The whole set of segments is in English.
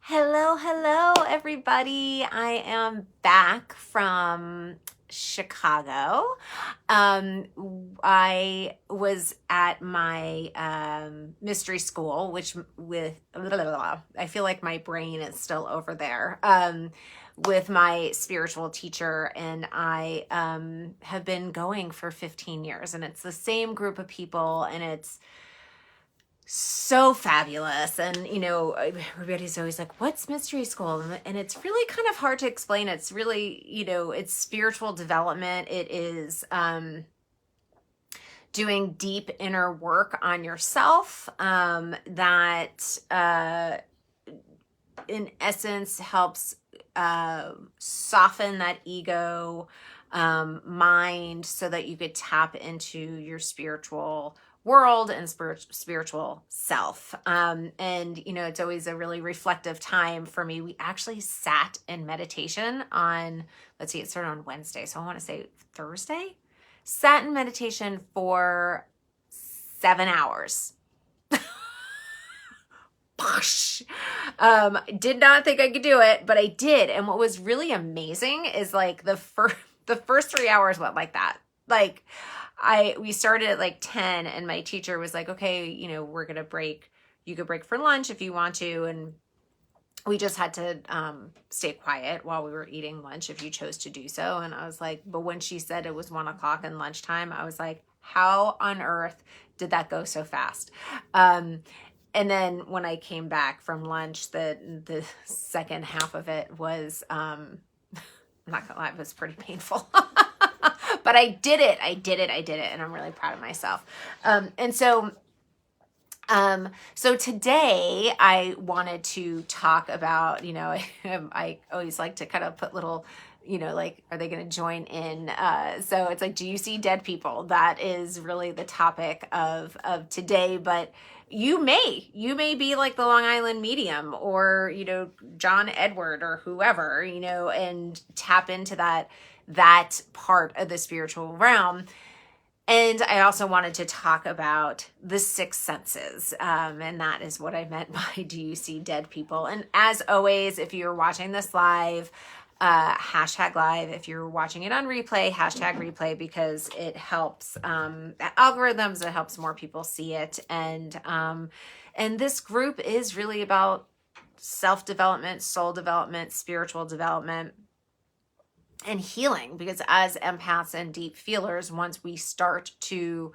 Hello, everybody. I am back from Chicago. I was at my mystery school, which with I feel like my brain is still over there. With my spiritual teacher, and I have been going for 15 years, and it's the same group of people, and it's so fabulous. And everybody's always like, what's mystery school? And it's really kind of hard to explain. It's really, it's spiritual development. It is doing deep inner work on yourself, that in essence helps soften that ego mind, so that you could tap into your spiritual world and spiritual self. And it's always a really reflective time for me. We actually sat in meditation on, let's see, it started on Wednesday, so I want to say Thursday. Sat in meditation for 7 hours. Did not think I could do it, but I did. And what was really amazing is like the first 3 hours went like that. Like we started at like 10, and my teacher was like, okay, we're going to break. You could break for lunch if you want to. And we just had to stay quiet while we were eating lunch if you chose to do so. And I was like, but when she said it was 1 o'clock and lunchtime, I was like, how on earth did that go so fast? And then when I came back from lunch, the second half of it was, I'm not gonna lie, it was pretty painful. But I did it. And I'm really proud of myself. So today I wanted to talk about, I always like to kind of put little, like, are they going to join in? So it's like, do you see dead people? That is really the topic of today. But you may be like the Long Island medium, or, John Edward or whoever, and tap into that part of the spiritual realm. And I also wanted to talk about the six senses. And that is what I meant by, do you see dead people? And as always, if you're watching this live, hashtag live. If you're watching it on replay, hashtag replay, because it helps algorithms. It helps more people see it. And this group is really about self-development, soul development, spiritual development, and healing. Because as empaths and deep feelers, once we start to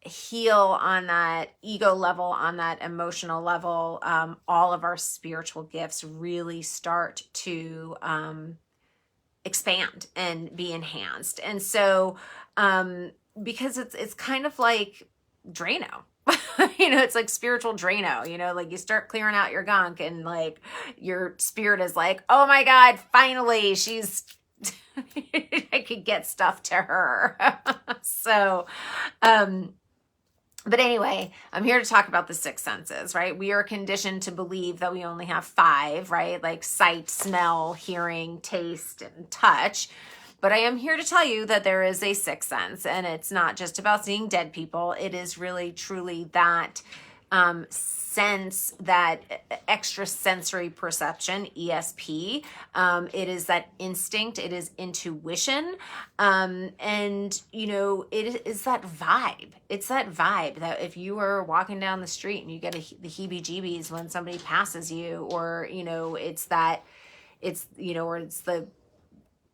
heal on that ego level, on that emotional level, all of our spiritual gifts really start to expand and be enhanced. And so because it's kind of like Drano. It's like spiritual Drano, like you start clearing out your gunk, and like your spirit is like, oh my God, finally she's, I could get stuff to her. So, but anyway, I'm here to talk about the six senses, right? We are conditioned to believe that we only have 5, right? Like sight, smell, hearing, taste, and touch. But I am here to tell you that there is a sixth sense, and it's not just about seeing dead people. It is really, truly that sense, that extrasensory perception, ESP. It is that instinct. It is intuition. And, it is that vibe. It's that vibe that if you are walking down the street and you get the heebie-jeebies when somebody passes you, or, it's that, or it's the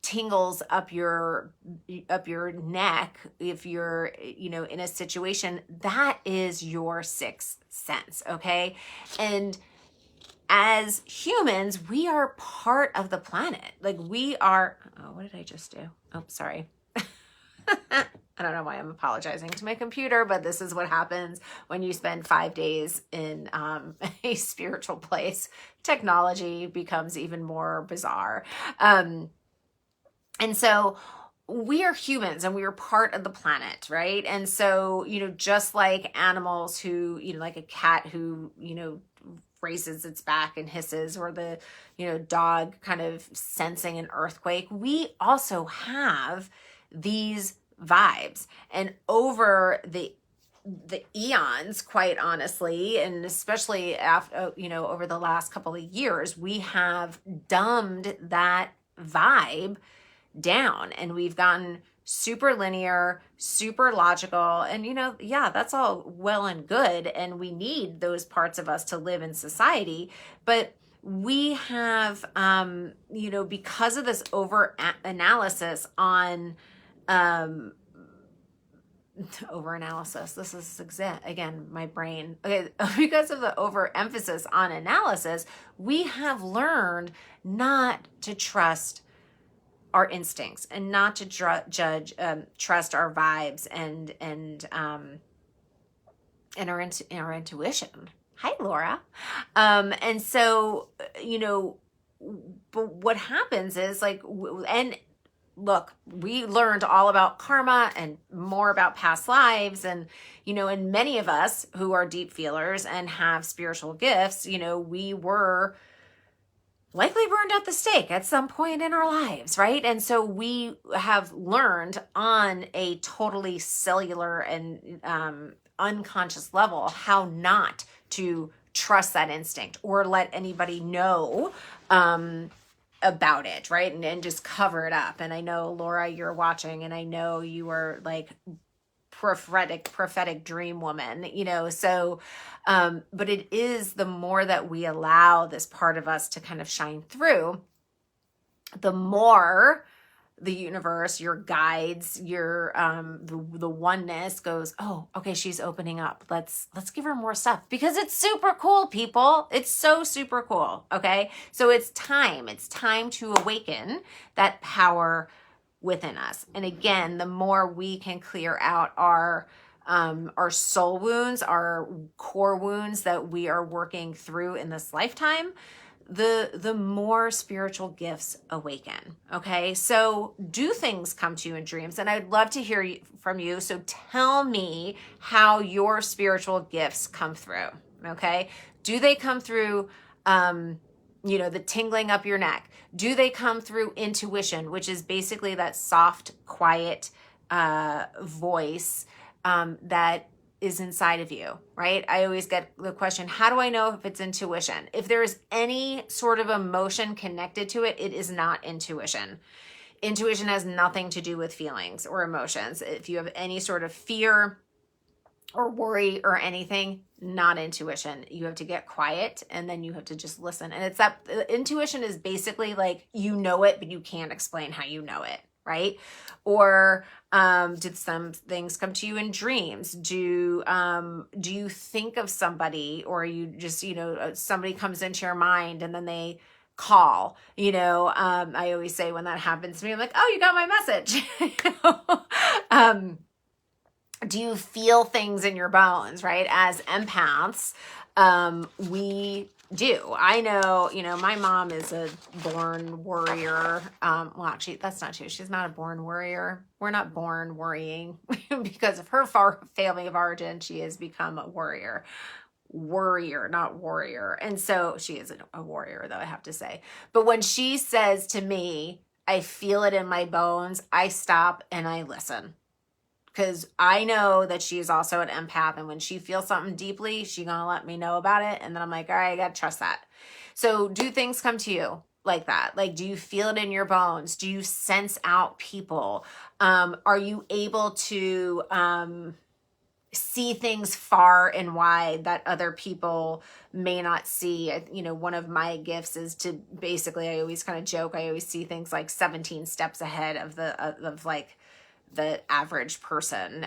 tingles up your neck if you're in a situation, that is your sixth sense. Okay. And as humans, we are part of the planet. Like we are, oh, what did I just do? Oh, sorry. I don't know why I'm apologizing to my computer, but this is what happens when you spend 5 days in a spiritual place. Technology becomes even more bizarre. And so we are humans, and we are part of the planet, right? And so, just like animals who, like a cat who, raises its back and hisses, or the, dog kind of sensing an earthquake, we also have these vibes. And over the the eons, quite honestly, and especially after, over the last couple of years, we have dumbed that vibe down, and we've gotten super linear, super logical. And, yeah, that's all well and good. And we need those parts of us to live in society. But we have, because of this over analysis on, over analysis, this is again my brain, okay, because of the overemphasis on analysis, we have learned not to trust our instincts and not to trust our vibes and our intuition. Hi, Laura. And so, but what happens is like, and look, we learned all about karma and more about past lives. And, and many of us who are deep feelers and have spiritual gifts, we were likely burned at the stake at some point in our lives, right? And so we have learned on a totally cellular and unconscious level how not to trust that instinct or let anybody know about it, right? And just cover it up. And I know, Laura, you're watching, and I know you are like prophetic dream woman, so but it is the more that we allow this part of us to kind of shine through, the more the universe, your guides, your the oneness goes, oh, okay, she's opening up, let's give her more stuff, because it's super cool, people. It's so super cool. Okay, so it's time to awaken that power within us. And again, the more we can clear out our soul wounds, our core wounds that we are working through in this lifetime, the more spiritual gifts awaken. Okay, so do things come to you in dreams? And I'd love to hear from you. So tell me how your spiritual gifts come through. Okay, do they come through the tingling up your neck? Do they come through intuition, which is basically that soft, quiet voice that is inside of you, right? I always get the question, how do I know if it's intuition? If there is any sort of emotion connected to it, it is not intuition. Intuition has nothing to do with feelings or emotions. If you have any sort of fear or worry or anything, not intuition. You have to get quiet, and then you have to just listen. And it's that intuition is basically like, it, but you can't explain how you know it, right? Or did some things come to you in dreams? Do you think of somebody, or you just, somebody comes into your mind and then they call, I always say when that happens to me, I'm like, oh, you got my message. Do you feel things in your bones, right? As empaths, we do. I know, my mom is a born worrier. Well, actually, that's not true. She's not a born worrier. We're not born worrying because of her family of origin. She has become a worrier, not warrior. And so she is a warrior, though, I have to say. But when she says to me, I feel it in my bones, I stop and I listen. Because I know that she is also an empath, and when she feels something deeply, she's going to let me know about it. And then I'm like, all right, I got to trust that. So do things come to you like that? Like, do you feel it in your bones? Do you sense out people? Are you able to see things far and wide that other people may not see? One of my gifts is to basically, I always kind of joke, I always see things like 17 steps ahead of the average person.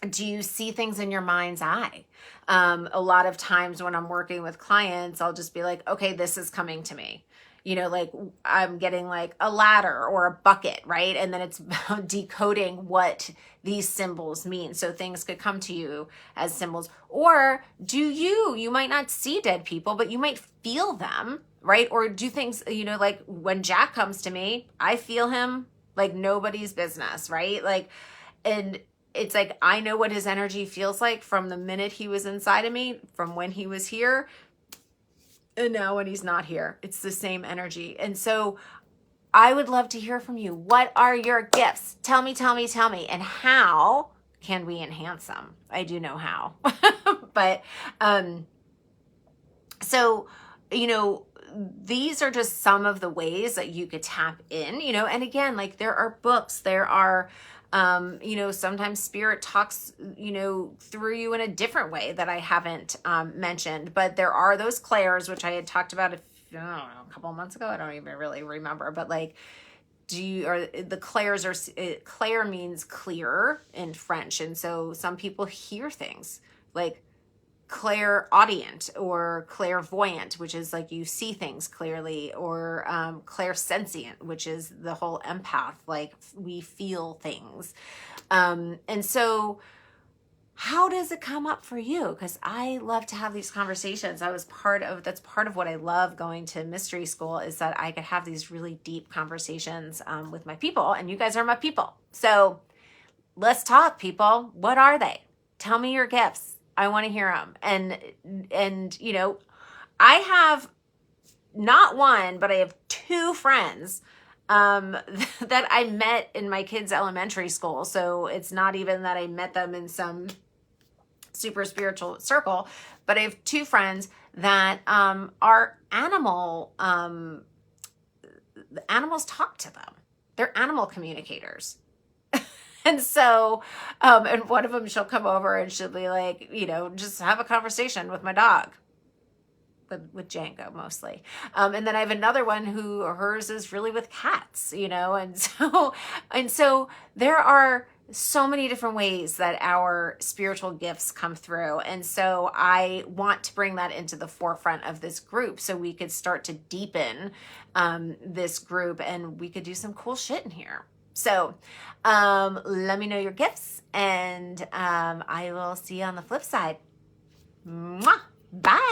Do you see things in your mind's eye? A lot of times when I'm working with clients, I'll just be like, okay, this is coming to me. Like I'm getting like a ladder or a bucket, right? And then it's decoding what these symbols mean. So things could come to you as symbols. Or you might not see dead people, but you might feel them, right? Or do things, like when Jack comes to me, I feel him like nobody's business, right? Like, and it's like, I know what his energy feels like from the minute he was inside of me, from when he was here, and now when he's not here. It's the same energy. And so I would love to hear from you. What are your gifts? Tell me. And how can we enhance them? I do know how. But so, you know, these are just some of the ways that you could tap in, you know, and again, like there are books, there are, you know, sometimes spirit talks, you know, through you in a different way that I haven't mentioned, but there are those clairs, which I had talked about, I don't know, a couple of months ago. I don't even really remember, but like, the clairs are, clair means clear in French. And so some people hear things like clairaudient or clairvoyant, which is like you see things clearly, or clairsentient, which is the whole empath, like we feel things. And so how does it come up for you? Because I love to have these conversations. That's part of what I love going to mystery school, is that I could have these really deep conversations with my people, and you guys are my people. So let's talk, people. What are they? Tell me your gifts. I want to hear them. And, you know, I have not one, but I have two friends that I met in my kids' elementary school. So it's not even that I met them in some super spiritual circle, but I have two friends that are animals talk to them. They're animal communicators. And so, and one of them, she'll come over and she'll be like, you know, just have a conversation with my dog, with Django mostly. And then I have another one who, hers is really with cats, you know, and so there are so many different ways that our spiritual gifts come through. And so I want to bring that into the forefront of this group so we could start to deepen this group, and we could do some cool shit in here. So let me know your gifts, and I will see you on the flip side. Mwah! Bye.